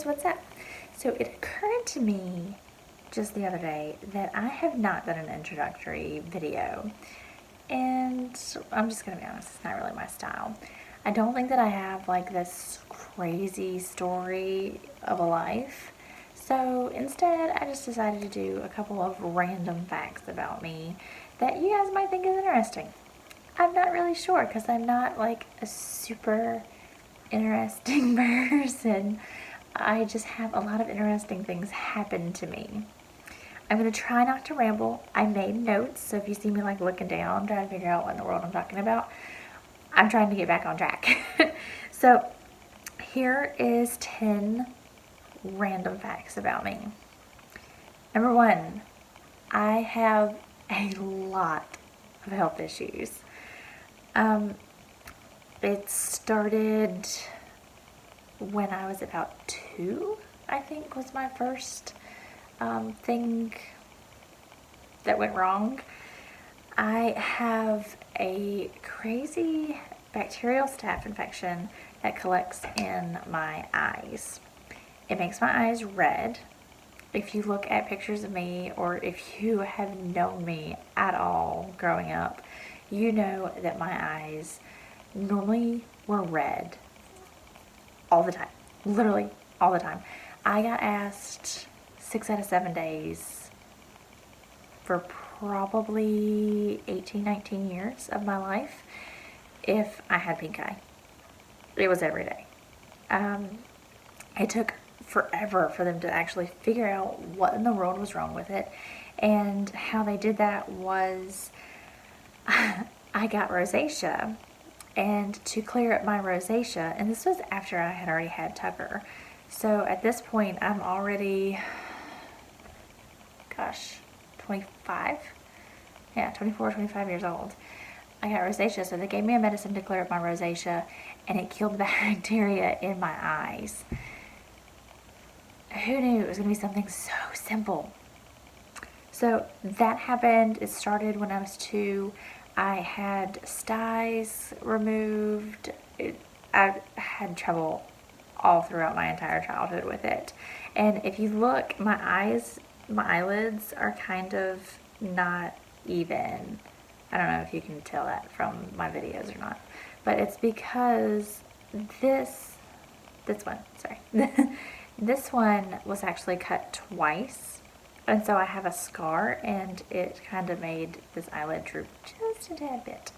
guys, what's up? So it occurred to me just the other day that I have not done an introductory video, and I'm just gonna be honest, it's not really my style. I don't think that I have like this crazy story of a life, so instead I just decided to do a couple of random facts about me that you guys might think is interesting. I'm not really sure because I'm not like a super interesting person. I just have a lot of interesting things happen to me. I'm going to try not to ramble. I made notes, so if you see me like looking down, trying to figure out what in the world I'm talking about, I'm trying to get back on track. So here is 10 random facts about me. Number one, I have a lot of health issues. It started when I was about 2, I think was my first thing that went wrong. I have a crazy bacterial staph infection that collects in my eyes. It makes my eyes red. If you look at pictures of me, or if you have known me at all growing up, you know that my eyes normally were red all the time, literally all the time. I got asked 6 out of 7 days for probably 18, 19 years of my life if I had pink eye. It was every day. It took forever for them to actually figure out what in the world was wrong with it, and how they did that was I got rosacea, and to clear up my rosacea, and this was after I had already had Tucker, so at this point I'm already, gosh, 25? Yeah, 24, 25 years old. I got rosacea, so they gave me a medicine to clear up my rosacea, and it killed the bacteria in my eyes. Who knew it was going to be something so simple? So that happened. It started when I was 2. I had styes removed. I had trouble all throughout my entire childhood with it. And if you look, my eyelids are kind of not even. I don't know if you can tell that from my videos or not, but it's because this one, sorry. This one was actually cut twice, and so I have a scar, and it kind of made this eyelid droop just a tad bit.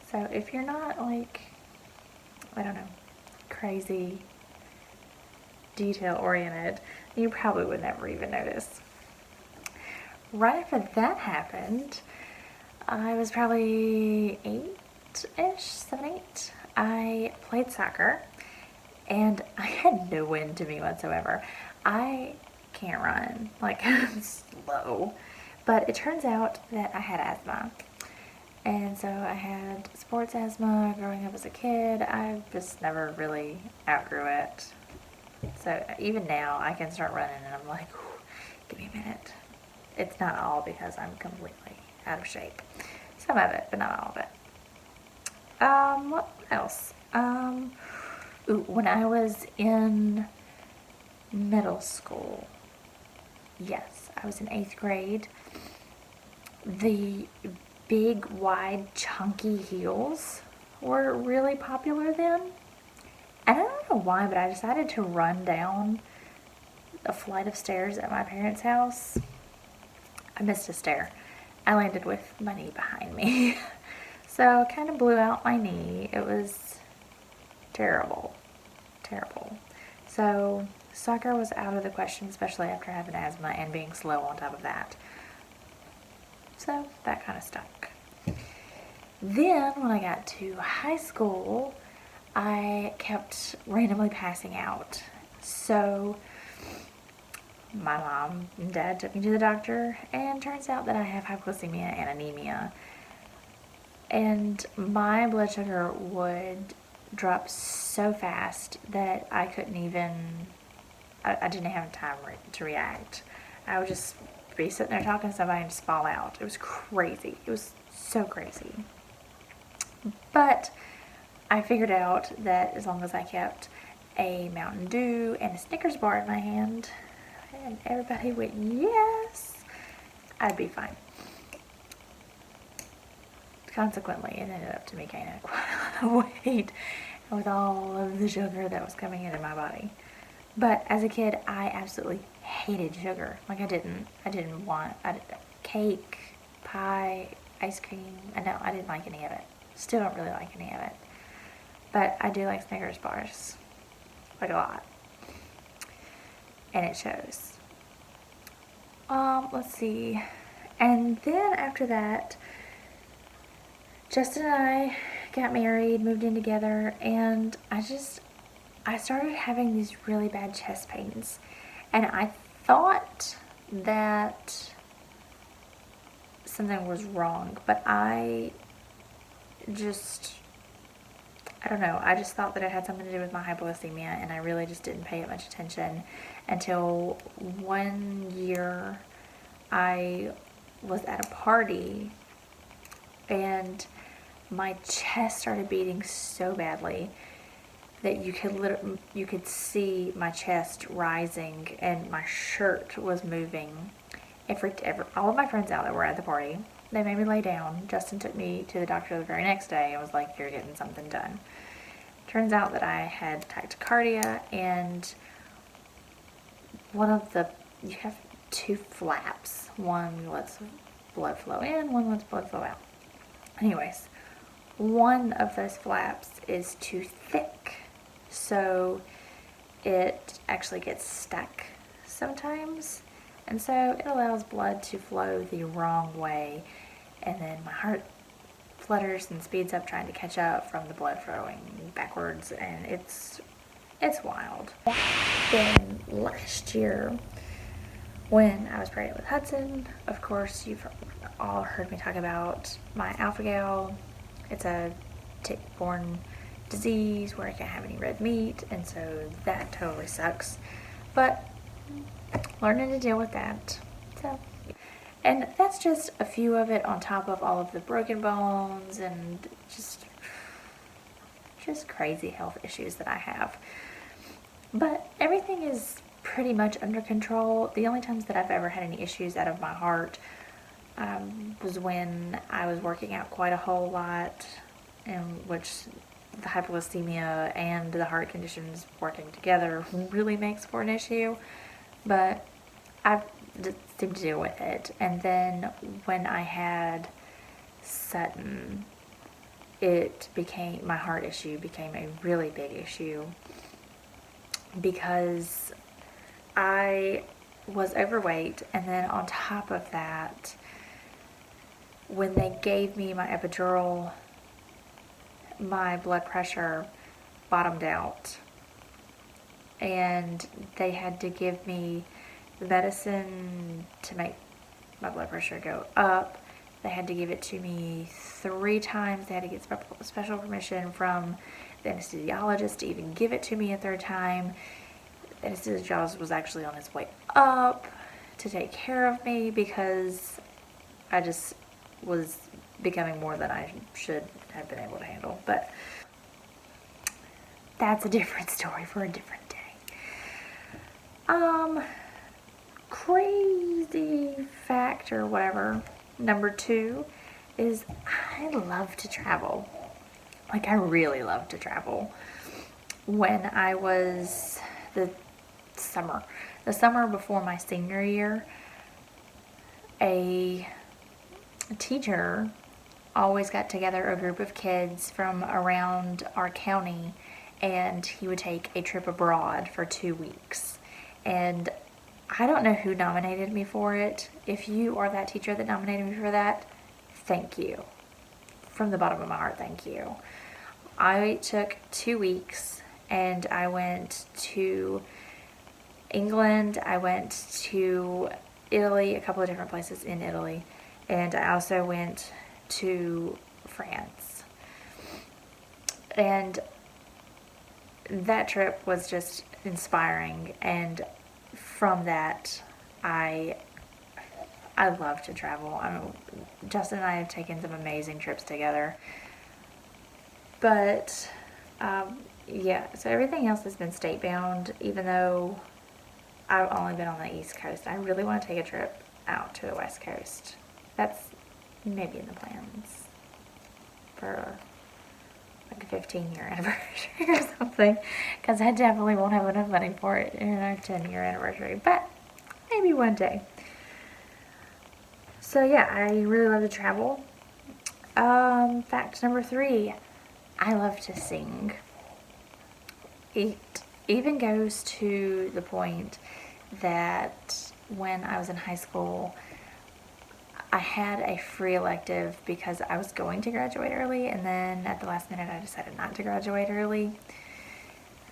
So if you're not like, I don't know, crazy detail oriented, you probably would never even notice. Right after that happened, I was probably 8-ish, 7, 8. I played soccer, and I had no wind to me whatsoever. I can't run, like I'm slow. But it turns out that I had asthma. And so I had sports asthma growing up as a kid. I just never really outgrew it. So even now I can start running and I'm like, give me a minute. It's not all because I'm completely out of shape. Some of it, but not all of it. What else? When I was in middle school, yes, I was in 8th grade, the big, wide, chunky heels were really popular then. And I don't know why, but I decided to run down a flight of stairs at my parents' house. I missed a stair. I landed with my knee behind me. So I kind of blew out my knee. It was terrible. Terrible. So soccer was out of the question, especially after having asthma and being slow on top of that. So that kind of stuck. Then when I got to high school, I kept randomly passing out. So my mom and dad took me to the doctor, and turns out that I have hypoglycemia and anemia. And my blood sugar would drop so fast that I couldn't even, I didn't have time to react. I would just be sitting there talking to somebody and just fall out. It was crazy. It was so crazy. But I figured out that as long as I kept a Mountain Dew and a Snickers bar in my hand, and everybody went, yes, I'd be fine. Consequently, it ended up to me gaining quite a lot of weight with all of the sugar that was coming into my body. But as a kid, I absolutely hated sugar. Like I didn't want cake, pie, ice cream. No, I didn't like any of it. Still don't really like any of it. But I do like Snickers bars. Like a lot. And it shows. Let's see. And then after that, Justin and I got married, moved in together, and I started having these really bad chest pains. And I thought that something was wrong, but I don't know, I just thought that it had something to do with my hypoglycemia, and I really just didn't pay it much attention until one year I was at a party and my chest started beating so badly that you could see my chest rising and my shirt was moving. It freaked all of my friends out that were at the party. They made me lay down. Justin took me to the doctor the very next day and was like, you're getting something done. Turns out that I had tachycardia, and you have two flaps. One lets blood flow in, one lets blood flow out. Anyways, one of those flaps is too thick, so it actually gets stuck sometimes, and so it allows blood to flow the wrong way, and then my heart flutters and speeds up trying to catch up from the blood flowing backwards, and it's wild. Then last year, when I was pregnant with Hudson, of course you've all heard me talk about my alpha-gal. It's a tick-borne disease where I can't have any red meat, and so that totally sucks. But learning to deal with that. So, and that's just a few of it on top of all of the broken bones and just crazy health issues that I have. But everything is pretty much under control. The only times that I've ever had any issues out of my heart was when I was working out quite a whole lot, in which the hypoglycemia and the heart conditions working together really makes for an issue. But I've just seemed to deal with it. And then when I had Sutton, my heart issue became a really big issue because I was overweight, and then on top of that, when they gave me my epidural, my blood pressure bottomed out, and they had to give me the medicine to make my blood pressure go up. They had to give it to me 3 times. They had to get special permission from the anesthesiologist to even give it to me a 3rd time. The anesthesiologist was actually on his way up to take care of me because I just was becoming more than I should have been able to handle. But that's a different story for a different day. Crazy fact or whatever, number 2 is I love to travel. Like, I really love to travel. When I was the summer before my senior year, a teacher always got together a group of kids from around our county, and he would take a trip abroad for 2 weeks. And I don't know who nominated me for it. If you are that teacher that nominated me for that, thank you. From the bottom of my heart, thank you. I took 2 weeks, and I went to England, I went to Italy, a couple of different places in Italy, and I also went to France. And that trip was just inspiring, and from that, I love to travel. Justin and I have taken some amazing trips together, but yeah, so everything else has been state bound, even though I've only been on the East Coast. I really want to take a trip out to the West Coast. That's maybe in the plans for like a 15-year anniversary or something, because I definitely won't have enough money for it in our 10-year anniversary, but maybe one day. So yeah, I really love to travel. Fact number 3, I love to sing. It even goes to the point that when I was in high school, I had a free elective because I was going to graduate early, and then at the last minute I decided not to graduate early.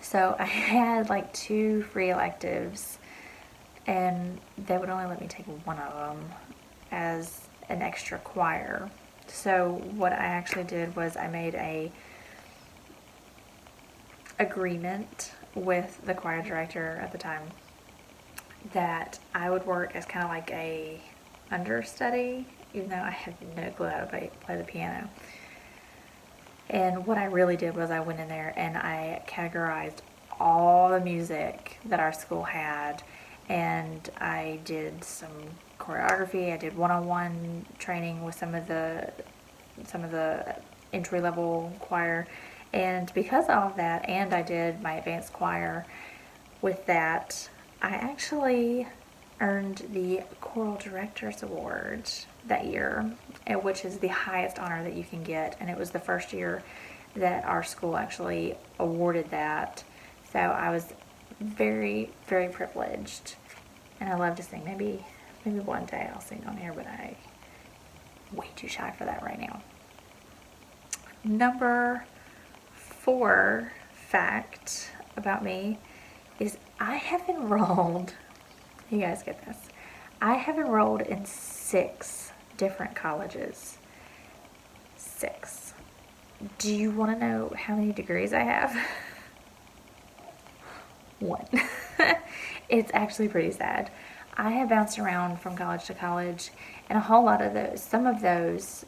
So I had like 2 free electives, and they would only let me take one of them as an extra choir. So what I actually did was I made a agreement with the choir director at the time that I would work as kind of like a understudy, even though I had no clue how to play the piano. And what I really did was I went in there and I categorized all the music that our school had, and I did some choreography. I did one-on-one training with some of the entry-level choir, and because of all of that, and I did my advanced choir with that, I actually earned the Choral Directors Award that year, which is the highest honor that you can get, and it was the first year that our school actually awarded that. So I was very, very privileged, and I love to sing. Maybe one day I'll sing on here, but I'm way too shy for that right now. Number 4 fact about me is I have enrolled, you guys get this, I have enrolled in 6 different colleges. 6. Do you want to know how many degrees I have? 1. It's actually pretty sad. I have bounced around from college to college, and a whole lot of those, some of those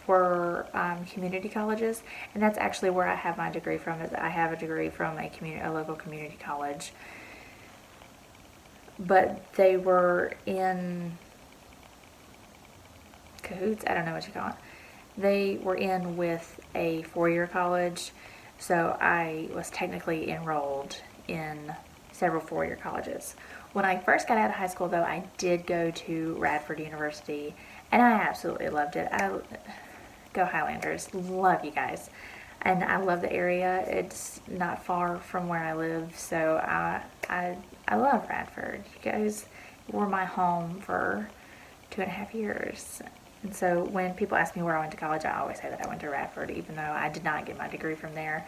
were community colleges, and that's actually where I have my degree from. Is I have a degree from a local community college, but they were in cahoots. I don't know what you call it. They were in with a 4-year college, so I was technically enrolled in several 4-year colleges. When I first got out of high school, though, I did go to Radford University, and I absolutely loved it. Go Highlanders, love you guys, and I love the area. It's not far from where I live, so I love Radford. You guys were my home for 2.5 years. And so when people ask me where I went to college, I always say that I went to Radford, even though I did not get my degree from there.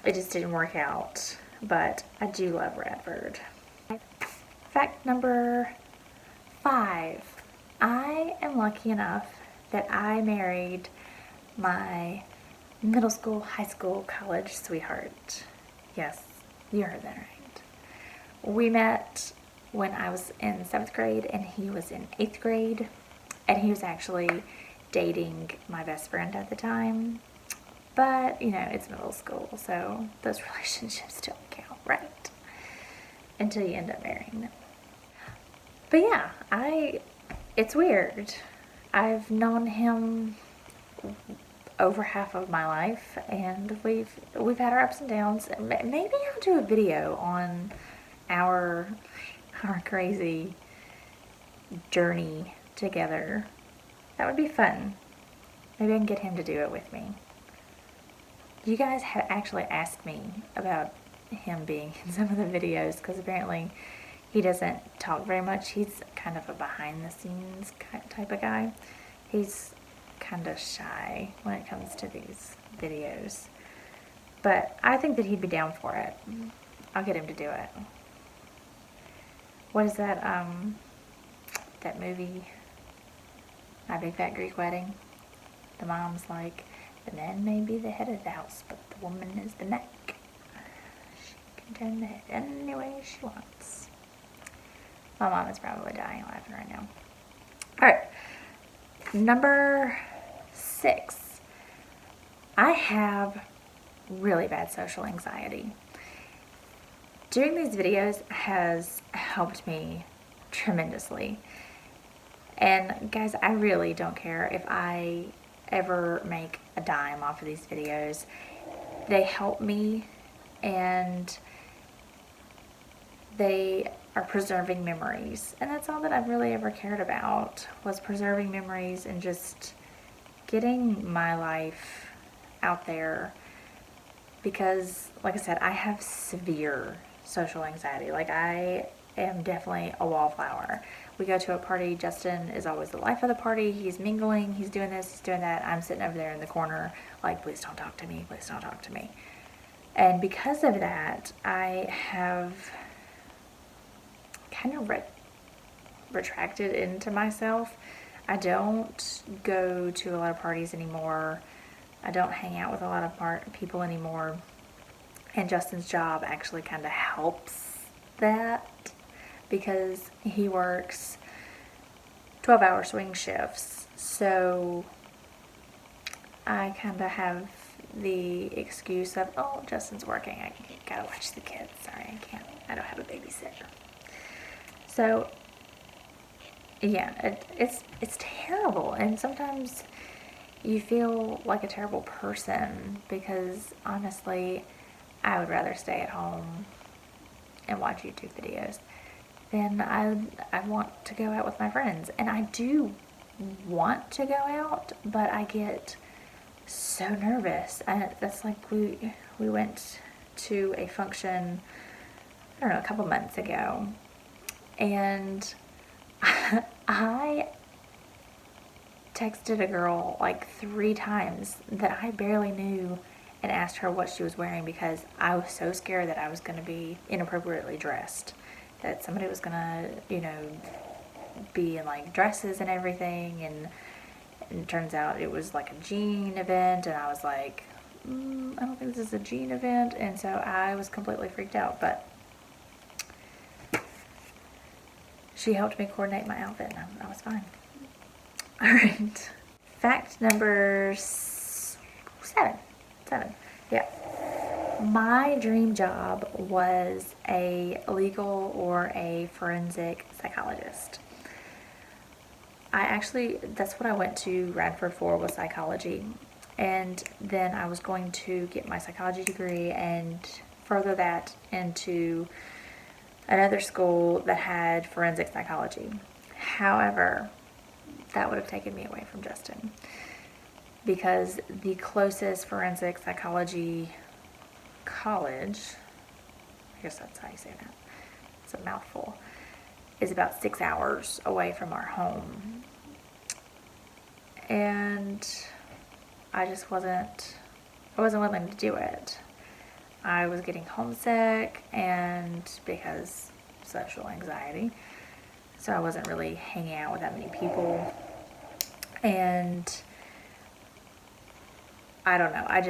It just didn't work out, but I do love Radford. Fact number 5. I am lucky enough that I married my middle school, high school, college sweetheart. Yes, you heard that right. We met when I was in 7th grade and he was in 8th grade, and he was actually dating my best friend at the time. But, you know, it's middle school, so those relationships don't count, right? Until you end up marrying them. But yeah, it's weird. I've known him over half of my life, and we've had our ups and downs. Maybe I'll do a video on our crazy journey together. That would be fun. Maybe I can get him to do it with me. You guys have actually asked me about him being in some of the videos, because apparently he doesn't talk very much. He's kind of a behind the scenes type of guy. He's kind of shy when it comes to these videos, but I think that he'd be down for it. I'll get him to do it. What is that that movie, My Big Fat Greek Wedding? The mom's like, the man may be the head of the house, but the woman is the neck. She can turn the head any way she wants. My mom is probably dying laughing right now. Alright, number 6. I have really bad social anxiety. Doing these videos has helped me tremendously. And guys, I really don't care if I ever make a dime off of these videos. They help me, and they are preserving memories. And that's all that I've really ever cared about, was preserving memories and just getting my life out there. Because, like I said, I have severe social anxiety. Like, I am definitely a wallflower. We go to a party, Justin is always the life of the party. He's mingling, he's doing this, he's doing that. I'm sitting over there in the corner, like, please don't talk to me, please don't talk to me. And because of that, I have kind of retracted into myself. I don't go to a lot of parties anymore. I don't hang out with a lot of people anymore. And Justin's job actually kind of helps that, because he works 12-hour swing shifts. So I kind of have the excuse of, oh, Justin's working, I gotta watch the kids. Sorry, I don't have a babysitter. So yeah, it's terrible. And sometimes you feel like a terrible person, because honestly, I would rather stay at home and watch YouTube videos than I want to go out with my friends. And I do want to go out, but I get so nervous. And that's like, we went to a function, I don't know, a couple months ago, and I texted a girl like 3 times that I barely knew and asked her what she was wearing, because I was so scared that I was going to be inappropriately dressed, that somebody was going to, be in like dresses and everything. And it turns out it was like a jean event, and I was like, I don't think this is a jean event. And so I was completely freaked out, but she helped me coordinate my outfit, and I was fine. All right. Fact number 7. Yeah. My dream job was a legal or a forensic psychologist. That's what I went to Radford for, was psychology. And then I was going to get my psychology degree and further that into another school that had forensic psychology. However, that would have taken me away from Justin, because the closest forensic psychology college, I guess that's how you say that, it's a mouthful, is about 6 hours away from our home. And I wasn't willing to do it. I was getting homesick, and because social anxiety, so I wasn't really hanging out with that many people. And I don't know, I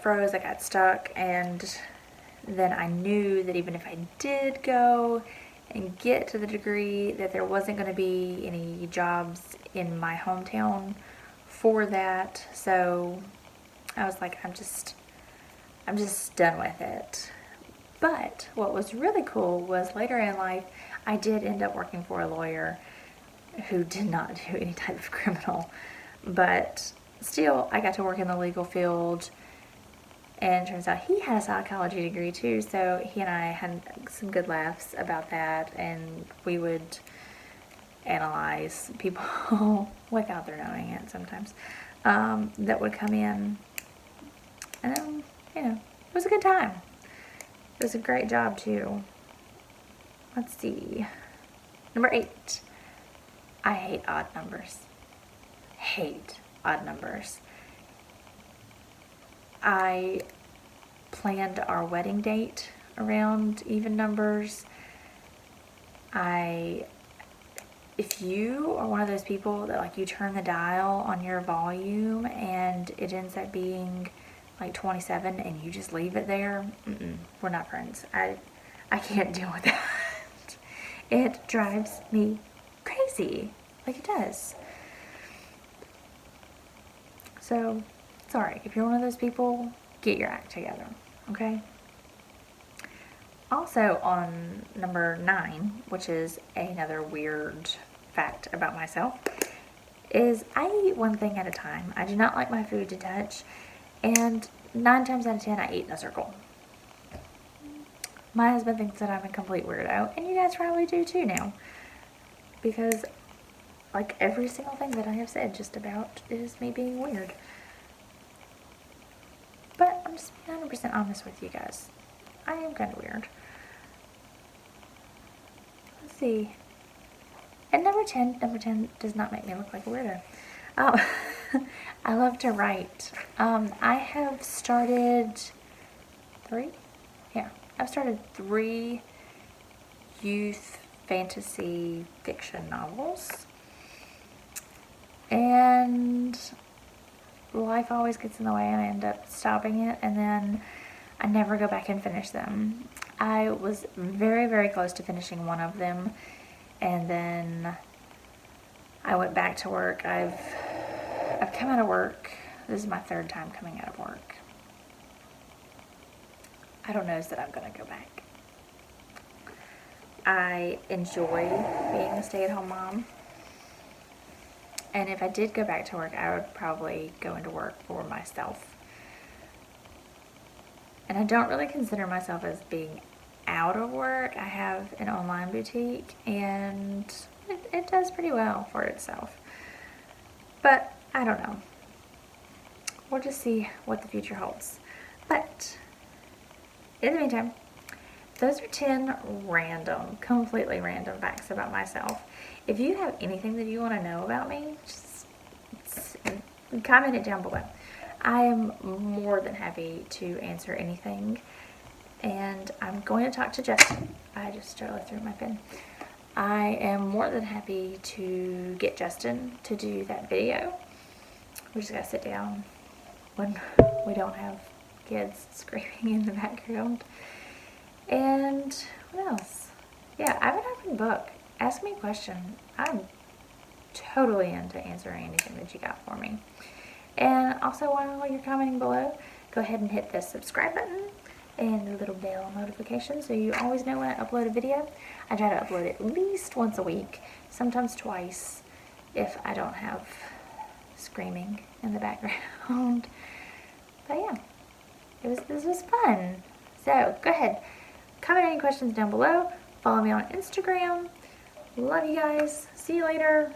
froze, I got stuck. And then I knew that even if I did go and get to the degree, that there wasn't going to be any jobs in my hometown for that. So I was like, I'm just done with it. But what was really cool was later in life, I did end up working for a lawyer who did not do any type of criminal, but still, I got to work in the legal field. And it turns out he had a psychology degree too, so he and I had some good laughs about that. And we would analyze people without their knowing it sometimes, that would come in. And it was a good time. It was a great job too. Let's see. Number 8. I hate odd numbers. Hate odd numbers. I planned our wedding date around even numbers. If you are one of those people that like you turn the dial on your volume and it ends up being like 27 and you just leave it there, we're not friends. I can't deal with that. It drives me crazy. Like, it does. So Sorry, if you're one of those people, get your act together, okay? Also on number 9, which is another weird fact about myself, is I eat one thing at a time. I do not like my food to touch, and 9 times out of 10 I eat in a circle. My husband thinks that I'm a complete weirdo, and you guys probably do too now, because like every single thing that I have said just about is me being weird. But I'm just being 100% honest with you guys. I am kind of weird. Let's see. And number 10 does not make me look like a weirdo. I love to write. I have started 3? Yeah, I've started 3 youth fantasy fiction novels. And life always gets in the way and I end up stopping it, and then I never go back and finish them. I was very, very close to finishing one of them, and then I went back to work. I've come out of work. This is my 3rd time coming out of work. I don't know that I'm going to go back. I enjoy being a stay-at-home mom. And if I did go back to work, I would probably go into work for myself. And I don't really consider myself as being out of work. I have an online boutique, and it does pretty well for itself. But I don't know. We'll just see what the future holds. But in the meantime, those are 10 random, completely random facts about myself. If you have anything that you want to know about me, just comment it down below. I am more than happy to answer anything. And I'm going to talk to Justin. I just totally threw my pen. I am more than happy to get Justin to do that video. We just gotta sit down when we don't have kids screaming in the background. And what else? Yeah, I have an open book. Ask me a question. I'm totally into answering anything that you got for me. And also, while you're commenting below, go ahead and hit the subscribe button and the little bell notification so you always know when I upload a video. I try to upload at least once a week, sometimes twice if I don't have screaming in the background. But yeah, this was fun. So go ahead, comment any questions down below. Follow me on Instagram. Love you guys. See you later.